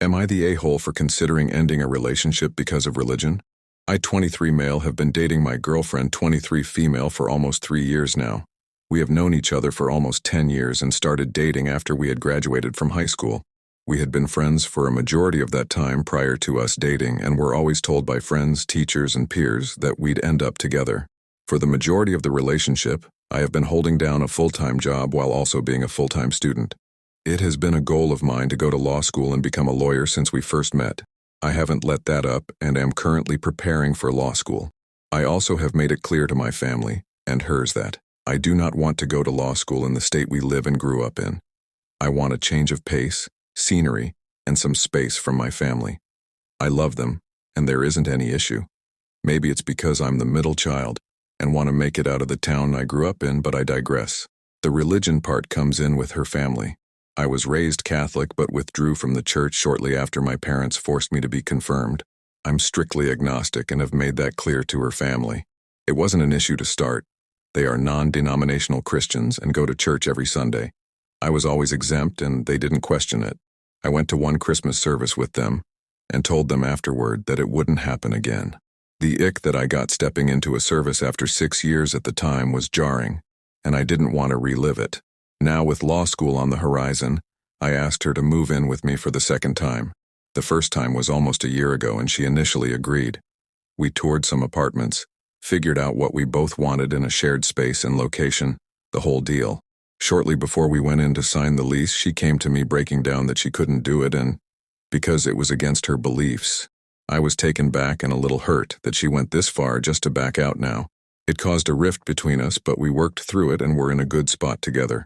Am I the a-hole for considering ending a relationship because of religion? I, 23 male, have been dating my girlfriend, 23 female, for almost 3 years now. We have known each other for almost 10 years and started dating after we had graduated from high school. We had been friends for a majority of that time prior to us dating and were always told by friends, teachers, and peers that we'd end up together. For the majority of the relationship, I have been holding down a full-time job while also being a full-time student. It has been a goal of mine to go to law school and become a lawyer since we first met. I haven't let that up and am currently preparing for law school. I also have made it clear to my family, and hers, that I do not want to go to law school in the state we live and grew up in. I want a change of pace, scenery, and some space from my family. I love them, and there isn't any issue. Maybe it's because I'm the middle child and want to make it out of the town I grew up in, but I digress. The religion part comes in with her family. I was raised Catholic but withdrew from the church shortly after my parents forced me to be confirmed. I'm strictly agnostic and have made that clear to her family. It wasn't an issue to start. They are non-denominational Christians and go to church every Sunday. I was always exempt and they didn't question it. I went to one Christmas service with them and told them afterward that it wouldn't happen again. The ick that I got stepping into a service after 6 years at the time was jarring, and I didn't want to relive it. Now, with law school on the horizon, I asked her to move in with me for the second time. The first time was almost a year ago and she initially agreed. We toured some apartments, figured out what we both wanted in a shared space and location, the whole deal. Shortly before we went in to sign the lease, she came to me breaking down that she couldn't do it and because it was against her beliefs. I was taken back and a little hurt that she went this far just to back out now. It caused a rift between us, but we worked through it and were in a good spot together.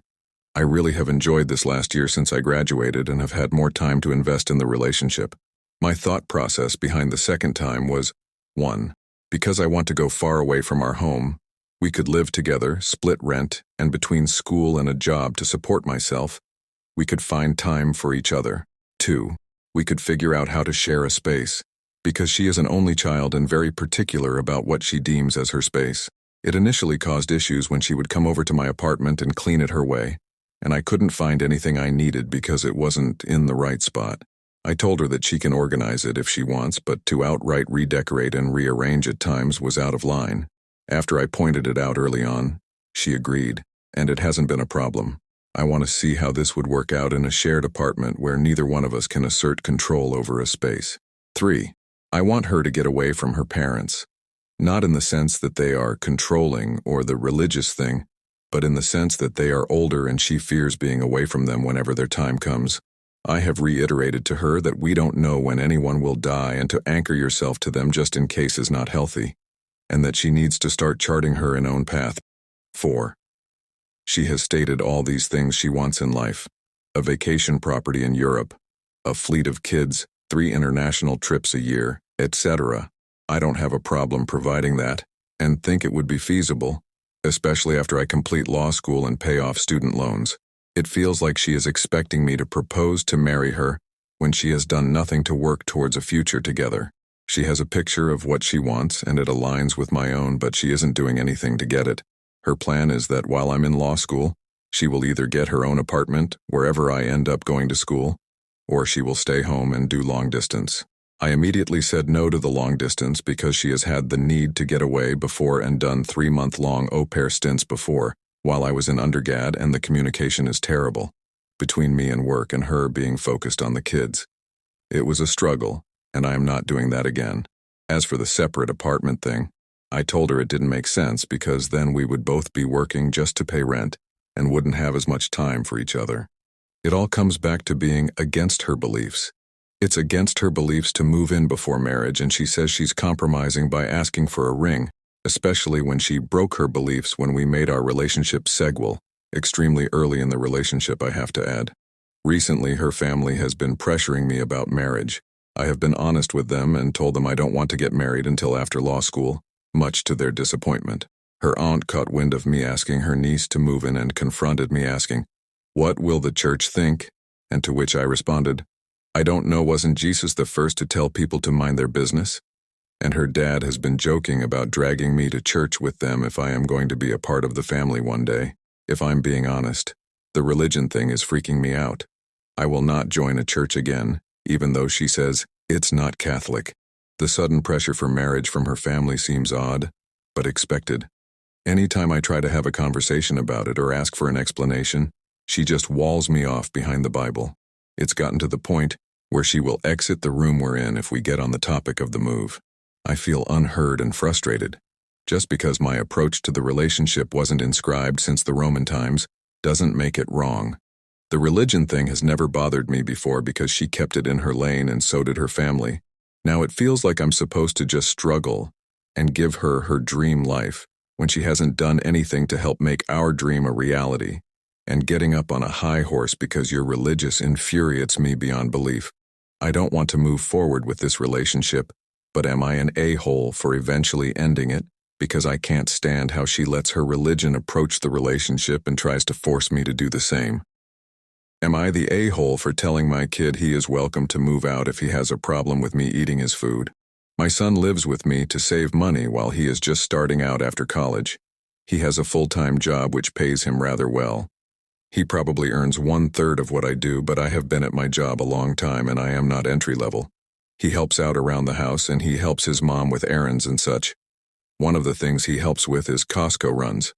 I really have enjoyed this last year since I graduated and have had more time to invest in the relationship. My thought process behind the second time was, 1. Because I want to go far away from our home, we could live together, split rent, and between school and a job to support myself, we could find time for each other. 2. We could figure out how to share a space, because she is an only child and very particular about what she deems as her space. It initially caused issues when she would come over to my apartment and clean it her way, and I couldn't find anything I needed because it wasn't in the right spot. I told her that she can organize it if she wants, but to outright redecorate and rearrange at times was out of line. After I pointed it out early on, she agreed, and it hasn't been a problem. I want to see how this would work out in a shared apartment where neither one of us can assert control over a space. 3. I want her to get away from her parents. Not in the sense that they are controlling or the religious thing, but in the sense that they are older and she fears being away from them whenever their time comes. I have reiterated to her that we don't know when anyone will die and to anchor yourself to them just in case is not healthy, and that she needs to start charting her own path. 4. She has stated all these things she wants in life: a vacation property in Europe, a fleet of kids, 3 international trips a year, etc. I don't have a problem providing that, and think it would be feasible, especially after I complete law school and pay off student loans. It feels like she is expecting me to propose to marry her when she has done nothing to work towards a future together. She has a picture of what she wants and it aligns with my own, but she isn't doing anything to get it. Her plan is that while I'm in law school, she will either get her own apartment wherever I end up going to school, or she will stay home and do long distance. I immediately said no to the long distance because she has had the need to get away before and done 3-month-long au pair stints before, while I was in undergrad, and the communication is terrible between me and work and her being focused on the kids. It was a struggle, and I am not doing that again. As for the separate apartment thing, I told her it didn't make sense because then we would both be working just to pay rent and wouldn't have as much time for each other. It all comes back to being against her beliefs. It's against her beliefs to move in before marriage, and she says she's compromising by asking for a ring, especially when she broke her beliefs when we made our relationship sequel, extremely early in the relationship, I have to add. Recently, her family has been pressuring me about marriage. I have been honest with them and told them I don't want to get married until after law school, much to their disappointment. Her aunt caught wind of me asking her niece to move in and confronted me asking, "What will the church think?" And to which I responded, "I don't know, wasn't Jesus the first to tell people to mind their business?" And her dad has been joking about dragging me to church with them if I am going to be a part of the family one day. If I'm being honest, the religion thing is freaking me out. I will not join a church again, even though she says it's not Catholic. The sudden pressure for marriage from her family seems odd, but expected. Anytime I try to have a conversation about it or ask for an explanation, she just walls me off behind the Bible. It's gotten to the point where she will exit the room we're in if we get on the topic of the move. I feel unheard and frustrated. Just because my approach to the relationship wasn't inscribed since the Roman times doesn't make it wrong. The religion thing has never bothered me before because she kept it in her lane and so did her family. Now it feels like I'm supposed to just struggle and give her her dream life when she hasn't done anything to help make our dream a reality. And getting up on a high horse because you're religious infuriates me beyond belief. I don't want to move forward with this relationship, but am I an a-hole for eventually ending it because I can't stand how she lets her religion approach the relationship and tries to force me to do the same? Am I the a-hole for telling my kid he is welcome to move out if he has a problem with me eating his food? My son lives with me to save money while he is just starting out after college. He has a full-time job which pays him rather well. He probably earns 1/3 of what I do, but I have been at my job a long time and I am not entry-level. He helps out around the house and he helps his mom with errands and such. One of the things he helps with is Costco runs.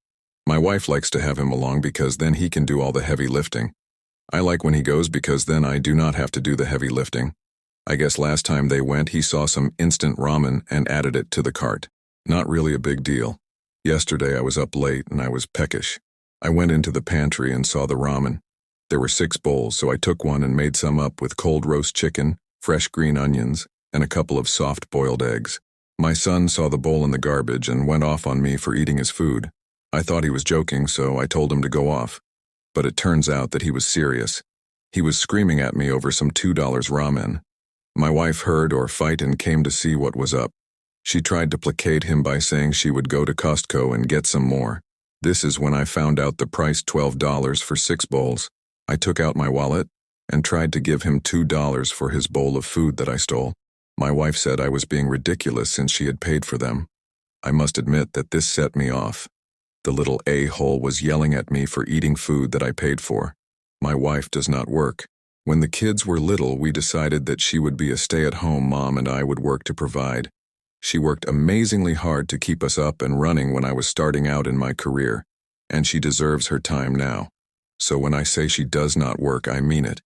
My wife likes to have him along because then he can do all the heavy lifting. I like when he goes because then I do not have to do the heavy lifting. I guess last time they went he saw some instant ramen and added it to the cart. Not really a big deal. Yesterday I was up late and I was peckish. I went into the pantry and saw the ramen. There were 6 bowls, so I took one and made some up with cold roast chicken, fresh green onions, and a couple of soft-boiled eggs. My son saw the bowl in the garbage and went off on me for eating his food. I thought he was joking, so I told him to go off. But it turns out that he was serious. He was screaming at me over some $2 ramen. My wife heard our fight and came to see what was up. She tried to placate him by saying she would go to Costco and get some more. This is when I found out the price $12 for 6 bowls. I took out my wallet and tried to give him $2 for his bowl of food that I stole. My wife said I was being ridiculous since she had paid for them. I must admit that this set me off. The little a-hole was yelling at me for eating food that I paid for. My wife does not work. When the kids were little, we decided that she would be a stay-at-home mom and I would work to provide. She worked amazingly hard to keep us up and running when I was starting out in my career, and she deserves her time now. So when I say she does not work, I mean it.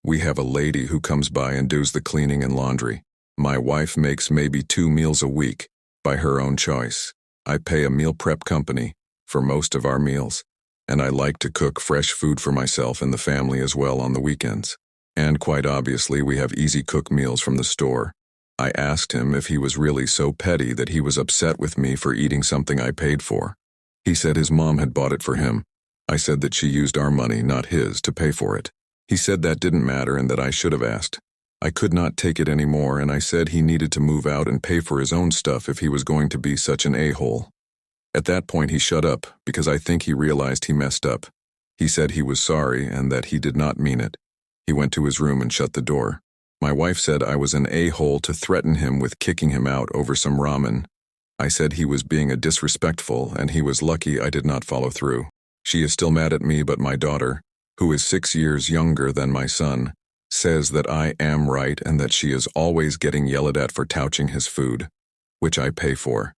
We have a lady who comes by and does the cleaning and laundry. My wife makes maybe 2 meals a week, by her own choice. I pay a meal prep company for most of our meals, and I like to cook fresh food for myself and the family as well on the weekends. And quite obviously, we have easy cook meals from the store. I asked him if he was really so petty that he was upset with me for eating something I paid for. He said his mom had bought it for him. I said that she used our money, not his, to pay for it. He said that didn't matter and that I should have asked. I could not take it anymore, and I said he needed to move out and pay for his own stuff if he was going to be such an a-hole. At that point he shut up because I think he realized he messed up. He said he was sorry and that he did not mean it. He went to his room and shut the door. My wife said I was an a-hole to threaten him with kicking him out over some ramen. I said he was being a disrespectful and he was lucky I did not follow through. She is still mad at me, but my daughter, who is 6 years younger than my son, says that I am right and that she is always getting yelled at for touching his food, which I pay for.